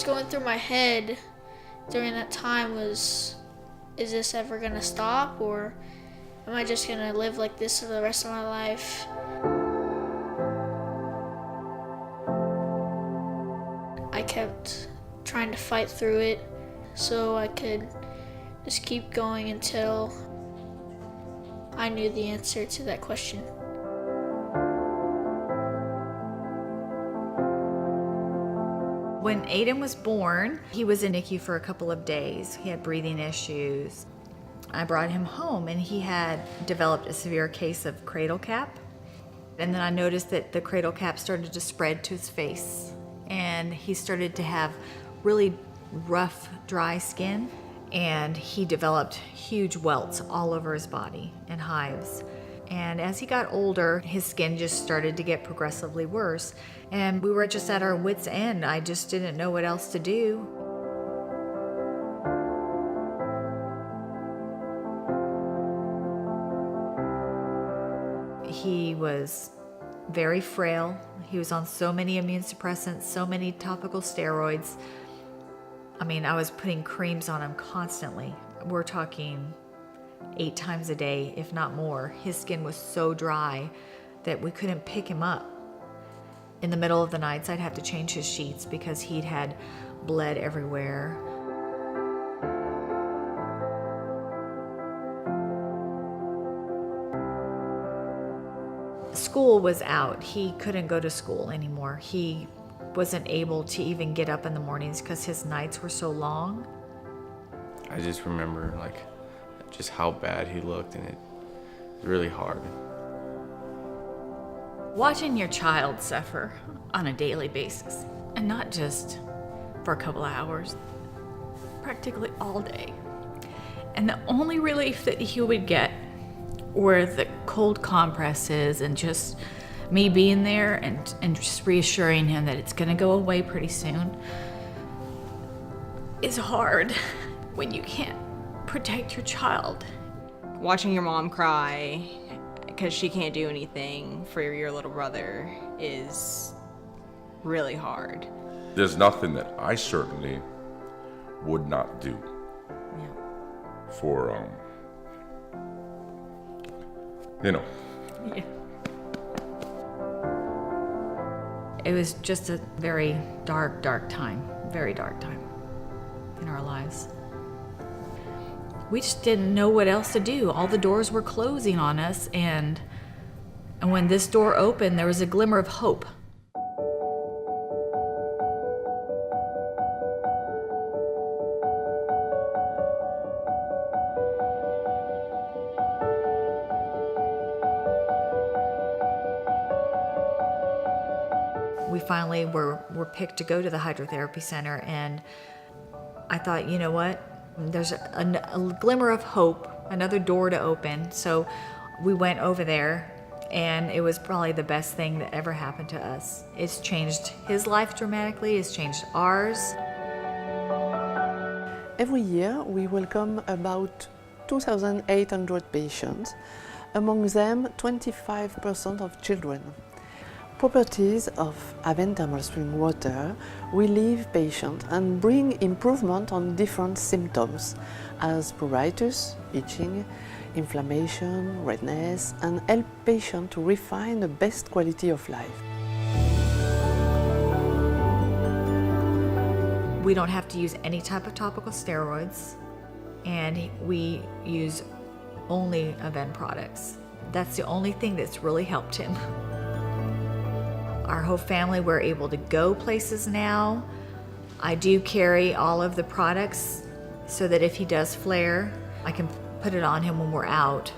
was going through my head during that time was, is this ever gonna stop, or am I just gonna live like this for the rest of my life? I kept trying to fight through it so I could just keep going until I knew the answer to that question. When Aidan was born, he was in NICU for a couple of days. He had breathing issues. I brought him home and he had developed a severe case of cradle cap. And then I noticed that the cradle cap started to spread to his face. And he started to have really rough, dry skin. And he developed huge welts all over his body and hives. And as he got older, his skin just started to get progressively worse. And we were just at our wits' end. I just didn't know what else to do. He was very frail. He was on so many immune suppressants, so many topical steroids. I mean, I was putting creams on him constantly. We're talking 8 times a day, if not more. His skin was so dry that we couldn't pick him up. In the middle of the nights, I'd have to change his sheets because he'd had bled everywhere. School was out. He couldn't go to school anymore. He wasn't able to even get up in the mornings because his nights were so long. I just remember just how bad he looked, and it was really hard. Watching your child suffer on a daily basis, and not just for a couple of hours, practically all day. And the only relief that he would get were the cold compresses and just me being there and just reassuring him that it's gonna go away pretty soon is hard when you can't protect your child. Watching your mom cry because she can't do anything for your little brother is really hard. There's nothing that I certainly would not do for, Yeah. It was just a very dark time in our lives. We just didn't know what else to do. All the doors were closing on us, and when this door opened, there was a glimmer of hope. We finally were picked to go to the hydrotherapy center, and I thought, you know what? There's a glimmer of hope, another door to open. So we went over there, and it was probably the best thing that ever happened to us. It's changed his life dramatically, it's changed ours. Every year we welcome about 2,800 patients, among them 25% of children. Properties of Avène Thermal spring water relieve patients and bring improvement on different symptoms as pruritus, itching, inflammation, redness, and help patients to refine the best quality of life. We don't have to use any type of topical steroids, and we use only Avène products. That's the only thing that's really helped him. Our whole family, we're able to go places now. I do carry all of the products so that if he does flare, I can put it on him when we're out.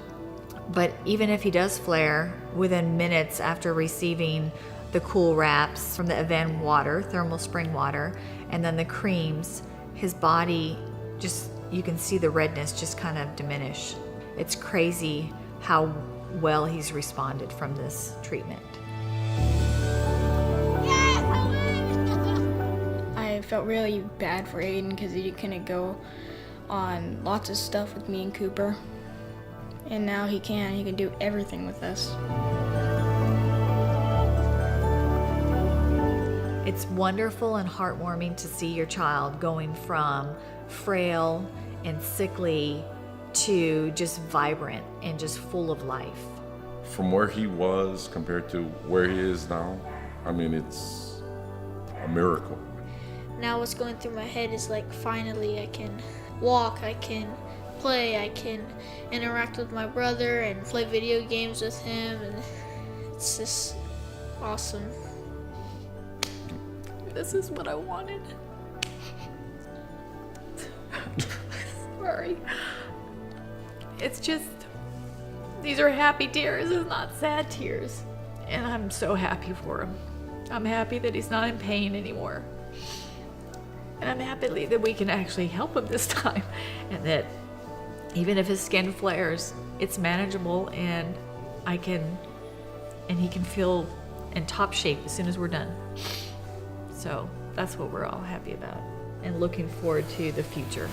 But even if he does flare, within minutes after receiving the cool wraps from the Avène water, thermal spring water, and then the creams, his body just, you can see the redness just kind of diminish. It's crazy how well he's responded from this treatment. I felt really bad for Aidan because he couldn't go on lots of stuff with me and Cooper. And now he can do everything with us. It's wonderful and heartwarming to see your child going from frail and sickly to just vibrant and just full of life. From where he was compared to where he is now, I mean, it's a miracle. Now what's going through my head is like, finally I can walk, I can play, I can interact with my brother and play video games with him, and it's just awesome. This is what I wanted. Sorry. It's just, these are happy tears, it's not sad tears. And I'm so happy for him. I'm happy that he's not in pain anymore. And I'm happy that we can actually help him this time. And that even if his skin flares, it's manageable, and he can feel in top shape as soon as we're done. So that's what we're all happy about and looking forward to the future.